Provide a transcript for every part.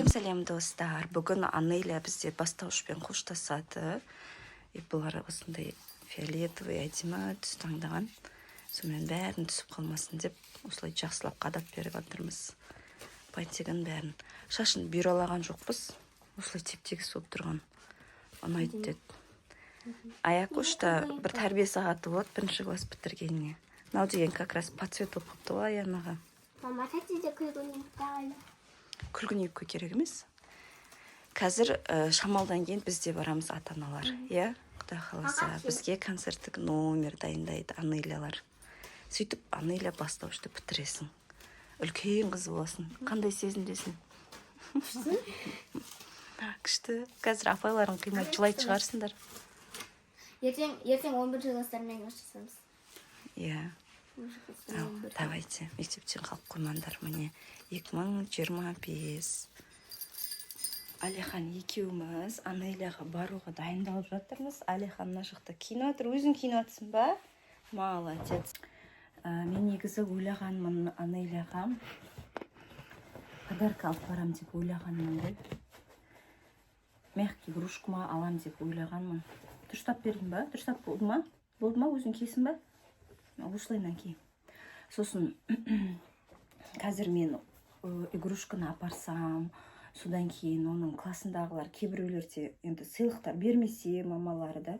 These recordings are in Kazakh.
Сәлем достар. Бүгін Анеля бізде бастауышпен қоштасады. Бұлар осындай фиолетовый әдемі түс таңдаған. Сонымен бәрін түсіп қалмасын деп, осылай жақсылап қадап беріп жатырмыз. Байтеген бәрін. Шашын бюролаған жоқпыз. Осылай теп-тегіс болып тұрған. Ұнайды деді. Аякошта бір тәрбие сағаты болады, бірінші класс бітіргеніне. Мынау деген как раз по цвету қыпты ғой аяғынаға. Мама, хотите күлгін Күлгін керек емес. Қазір шамалдан кейін бізде барамыз ата-аналар. Иә, Құдай қаласа бізге концерттік номер дайындайды Анелялар. Сөйтіп Анеля бастауышты бітіресің. Үлкен қыз боласың. Қандай сезімдесің? Күшті. Қазір апайларың қимай жылайды шығарсыңдар. Ертең 11 класстармен жасасамыз. Иә. Давайте, мектептен қалып қоймаңдар. Міне 2025. Алихан екеуміз Анеляға баруға дайындалып жатырмыз. Алихан мына жақта кино отыр. Өзің кино атсың ба? Молодец. Мен негізі ойлағанмын Анеляға подарка алып барам деп ойлағанмын ғой. Мягкий игрушкама алам деп ойлағанмын. Дұрыстап бердім ба? Дұрыстап болды ма? Болды ма? Өзің кесін ба? Осылайынан кейін. Сосын қазір мен игрушканы апарсам, содан кейін оның классындағылар кейбіреулерде енді сыйлықтар бермесе мамалары да,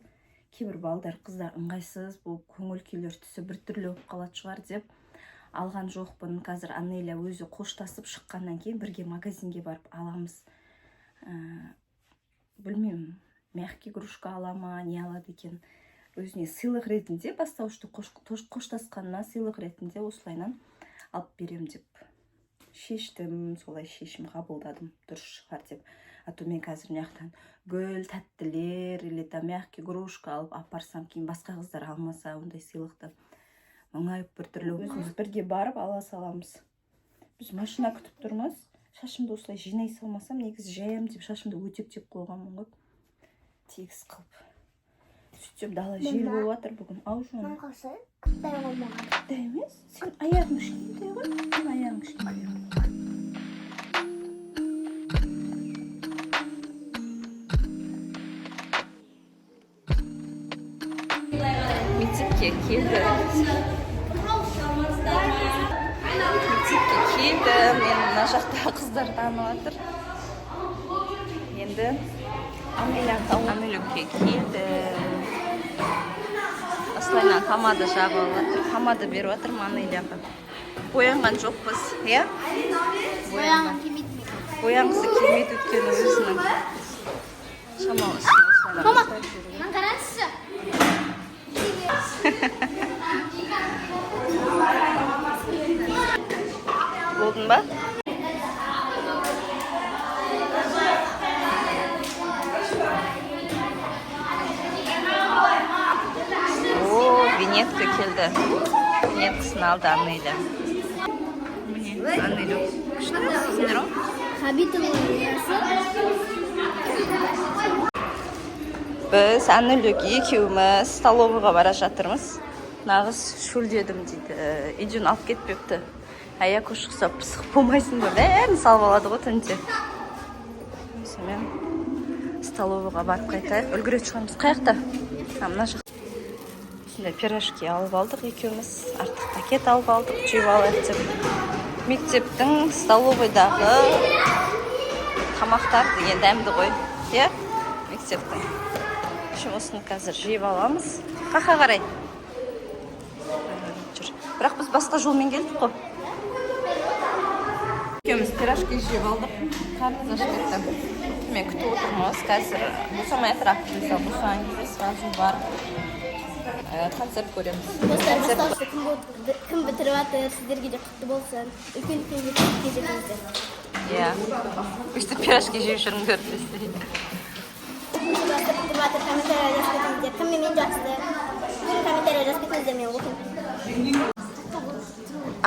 кейбір балдар қыздар ыңғайсыз болып көңіл күйлері түсіп біртүрлі болып қалады шығар деп алған жоқпын. Қазір Анеля өзі қоштасып шыққаннан кейін бірге магазинге барып аламыз. Білмеймін, мягкий игрушка алама, не алады екен. Өзіне сыйлық ретінде бастауышты қоштасқанына сыйлық ретінде осылайынан алып берем деп шештім, солай шешім қабылдадым, дұрыс шығар деп. Ато мен қазір мияқтан гүл, тәттілер, или мягкий игрушка алып апарсам, кейін басқа қыздар алмаса ондай сыйлықты мұңайып біртүрлі өзіміз бірге барып ала саламыз. Біз машина күтіп тұрмыз. Шашымды осылай жинай салмасам, негізі жаям деп шашымды өтеп қойғанмын ғой. Тегіс қылып. Сөйтсем дала жел болып жатыр бүгін. Ау жуан. Мен қалсай, қыттай болмаған. Қыттай емес? Сен аяғың кішкентай ғой? Мен аяғың кішкентай. Мектепке келді. Мен мына жақта қыздар танып жатыр. Енді Анелюкке келді. Осылайынан помада жағып жатыр. Помада беріп жатыр Анеляға. Боянған жоқпыз, иә? Боянған келмейді. Боянғысы келмейді өткені өзінің. Шамалысын осылайынан. Мама, мен қараңызшы. Болдың ба? Винетка келді. Винеткасын алды Анеля. Міне, Анеля. Күшті сіздер о? Хабитовның несі? Біз Анелюк екеуміз столовыйға бара жатырмыз. Нағыз шөлдедім дейді. Үйден алып кетпепті. Аяқ ұшықса пысық болмайсың ба? Бәрін салып алады ғой түнде. Осымен столовыйға барып қайтайық. Үлгіре шығамыз. Қаяқта? Мына жақ. Осындай пирожки алып алдық екеуміз. Артық пакет алып алдық. Жеп алайық деп. Мектептің столовыйдағы тамақтар деген дәмді ғой. Иә? Мектептің. Осыны қазір жеп аламыз. Қақа қарай. Бірақ біз басқа жолмен келдік қой. Екеуміз пирожки жеп алдық. Қарнымыз ашып кетті. Мен күтіп отырмыз. Қазір босамай тұрады. Босаған кезде сразу бар. Концерт көреміз. Достар, бастауышты кім бітіріп жатыр, сіздерге де құтты болсын. Үлкен-үлкен жетістікке жетіңіздер. Иә. Өшті пирожки жеп жүріңдер десей. Бастап бітіріп жатыр, комментария жазып кетіңіздер. Кім менен жақсы? Комментария жазып кетіңіздер, мен оқимын.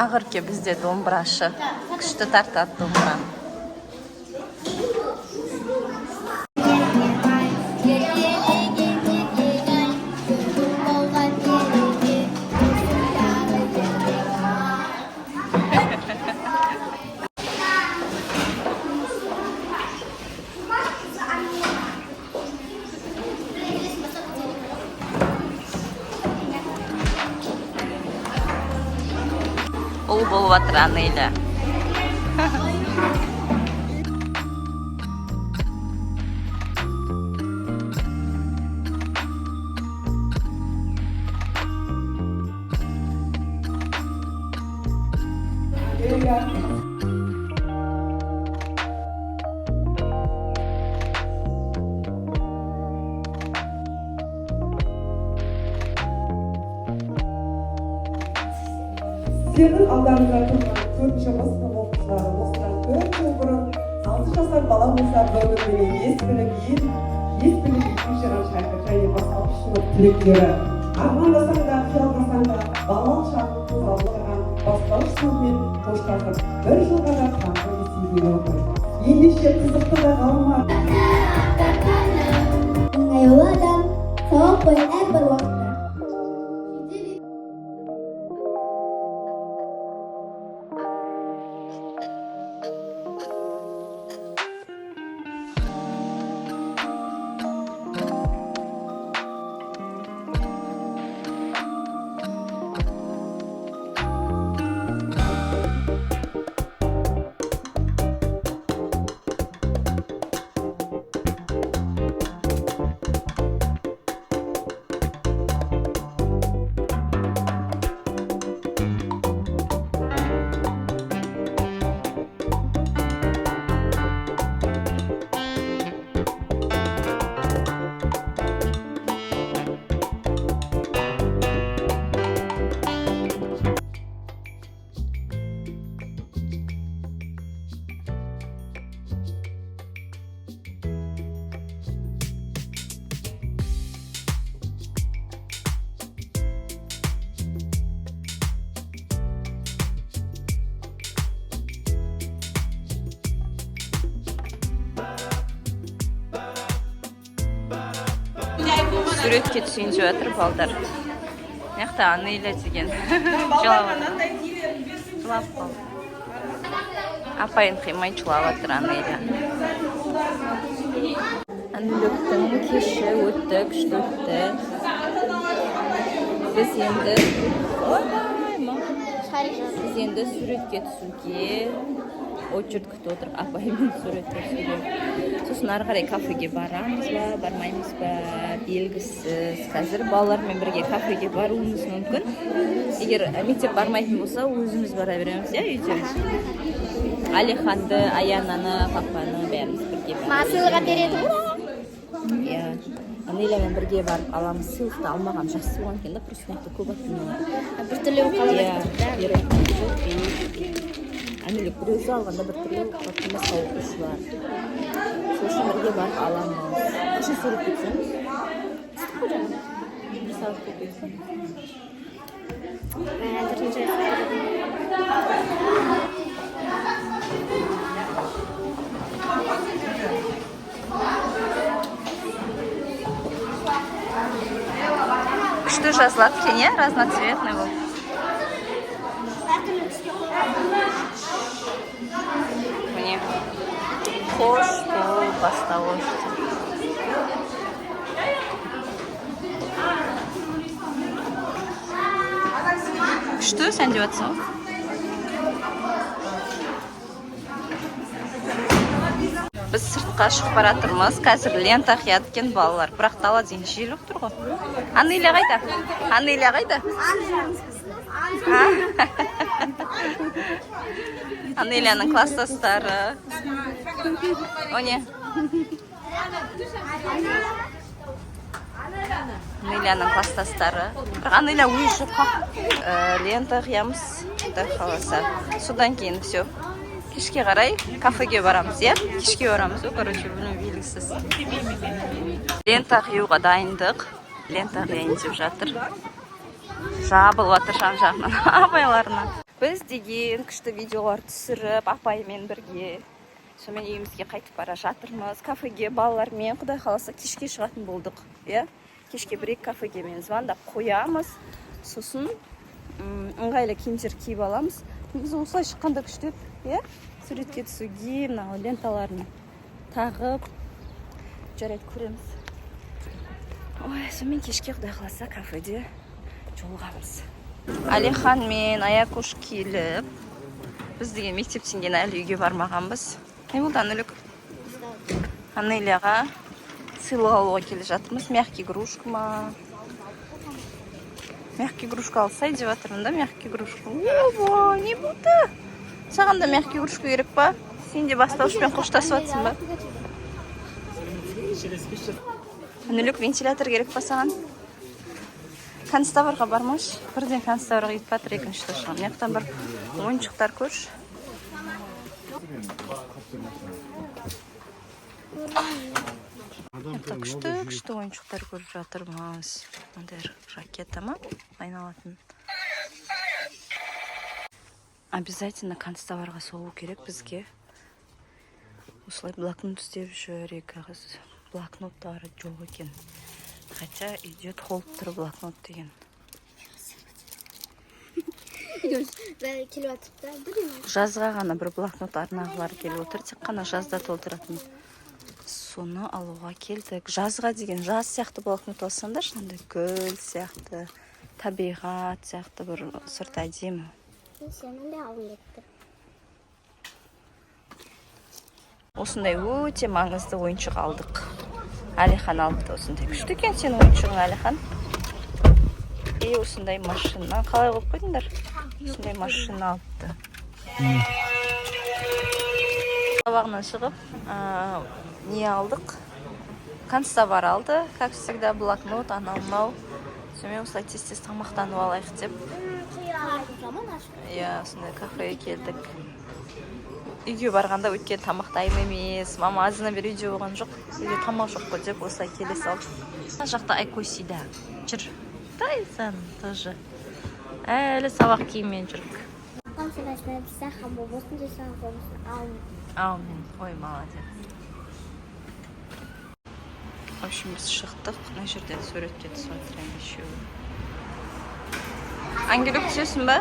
Ағырке бізде домбырашы. Күшті тартады домбыра. шоу болып жатыр Анеля. Сіздердің алдарыңызда тұрған 4-ші сынып оқушылары осыдан 4 жыл бұрын 6 жасар бала болса бір-біріне ес біліп екінші шәкірт және басқа сынып түлектері. Армандасаң да, қиялдасаң да, балалық шағын қозғалдырған бастауыш сыныппен қоштасып, бір жылға да таңғы есебінен отыр. Ендеше қызықты да ғалымға. Ыңғайлы адам сауап қой әрбір уақытта. Суретке түсейін деп жатыр балдар. Мықты Анеля деген. Жылап қалды. Апайын қимай жылап жатыр Анеля. Анелюктің кеші өтті, күшті өтті. Біз енді суретке түсуге очередь күтіп отырып, апаймен суретке түсуге. Сосын ары қарай кафеге барамыз ба, бармаймыз ба, белгісіз. Қазір балалармен бірге кафеге баруымыз мүмкін. Егер мектеп бармайтын болса, өзіміз бара береміз, үйде. Алиханды, Аянаны, папаны бәріміз бірге барамыз. Масылға береді ғой. Анелямен бірге барып аламыз. Сыйлықты алмаған жақсы болған екен, просто көп аттым. Біртүрлі Анелюк біреуді алғанда біртүрлі қатты басқа оқушылар. Сосын бірге барып аламыз. Қашан сурет кетсеңіз? Bir saat кетсеңіз. Күшті жазылады екен, иә? Разноцветный бұл. Міне қош бол бастауыш. Күшті сән деп жатсың? Біз сыртқа шығып бара жатырмыз. Қазір лента қияды екен балалар. Бірақ дала дейін жел тұр ғой. Анеля қайда? Анеля қайда? Анеляның класстастары. О не? Анеляның класстастары. Бірақ Анеля өз жоққа. Лента қиямыз. Қаласа. Содан кейін все. Кешке қарай кафеге барамыз, иә? Кешке барамыз, короче, білмей белгісіз. Лента қиюға дайындық. Лента қияйын деп жатыр. Жабылып жатыр жан-жағынан апайларына. Біз деген күшті видеолар түсіріп, апаймен бірге сонымен үйімізге қайтып бара жатырмыз. Кафеге балалармен, құдай қаласа, кешке шығатын болдық, иә? Кешке бір кафеге мен звондап қоямыз. Сосын ыңғайлы киімдер киіп аламыз. Біз осылай шыққанда күшті, иә? Суретке түсуге, мынау ленталарын тағып жарайды көреміз. Ой, сонымен кешке құдай қаласа кафеде жолығамыз. Алихан мен Аякуш келіп, біз деген мектептен кейін әлі үйге бармағанбыз. Не болды, Анелік? Анелияға сыйлық алуға келе жатырмыз. Мягкий игрушка ма? Мягкий игрушка алсай деп жатырмын да, мягкий игрушка. Ого, не болды? Саған да мягкий игрушка керек па? Сен де бастауышпен қоштасып жатсың ба? Анелік, вентилятор керек па саған? Констабарға бармаш. Бірден констабарға кетіп жатыр, екінші шығам. Мектен бір ойыншықтар көрші. Күшті ойыншықтар көріп жатырмыз. Мындай ракета ма? Айналатын. Обязательно констабарға соғу керек бізге. Осылай блокнот істеп жүрек. Блокноттары жоқ екен. Хотя идет холдтер блокнот деген. Жазға ғана бір блокнот арнағылар келіп отыр. Тек қана жазда толтыратын. Соны алуға келдік. Жазға деген жаз сияқты блокнот алсаңдар, шынында гүл сияқты, табиғат сияқты бір сырт әдемі. Осындай өте маңызды ойыншық алдық. Алихан алыпты осындай. Күшті екен сенің ойыншығың, Алихан. И осындай машина. Қалай қойып қойдыңдар? Осындай машина алыпты. Сабағынан шығып, не алдық? Констабар алды. Как всегда, блокнот, анау-мынау. Сонымен осылай тез-тез тамақтанып алайық деп. Осындай кафеге келдік. Үйге барғанда өткен тамақ дайын емес. Мама азына бір үйде болған жоқ. Үйде тамақ жоқ қой деп осылай келе салдық. Мына жақта Айкосида. Жүр. Тайсан тоже. Әлі сабақ киіммен жүрік. Аумен. Ой, молодец. В общем, біз шықтық. Мына жерден суретке түсіп отырайын еще. Ангелік түсесің ба?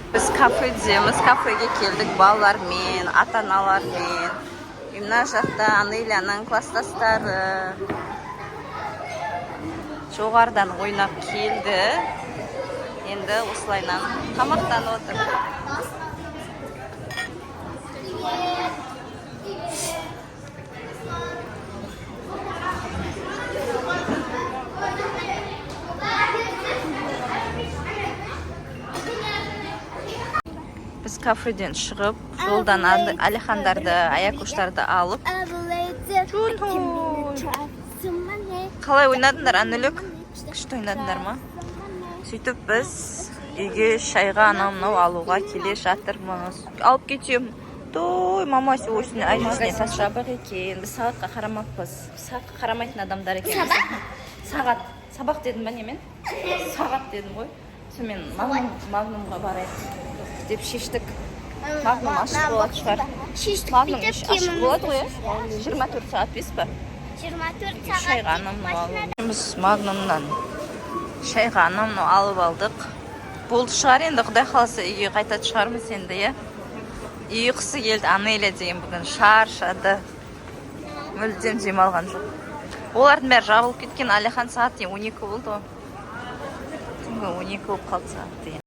Біз кафедеміз, кафеге келдік балалармен, ата-аналармен. Мына жақта Анелияның класстастары жоғардан ойнап келді. Енді осылайнан тамақтанып отыр. Біз кафеден шығып, жолдан Алихандарды, Аякуштарды алып. Қалай ойнадыңдар, Анелік? Күшті ойнадыңдар ма? Сөйтіп біз үйге шайға анау-мынау алуға келе жатырмыз. Алып кетем. Той, мамасы осыны әжесіне жабық екен. Біз сағатқа қарамаппыз. Сағатқа қарамайтын адамдар екен. Сағат. Сабақ дедім ба немен? Сағат дедім ғой. Сонымен магнумға барайық деп шештік. Магнум ашық болады шығар. Магнум ашық болады ғой, 24 сағат бес па? 24 сағат. Шайға анау-мынау алып. Біз магнумнан шайға анау-мынау алып алдық. Болды шығар енді, құдай қаласа үйге қайтатын шығармыз енді, е. Ұйқысы келді, Анелия деген бүгін шаршады. Мүлдем демалған жоқ. Олардың бәрі жабылып кеткен. Алихан сағат 12 болды ғой. Түнгі 12 болып қалды сағат деген.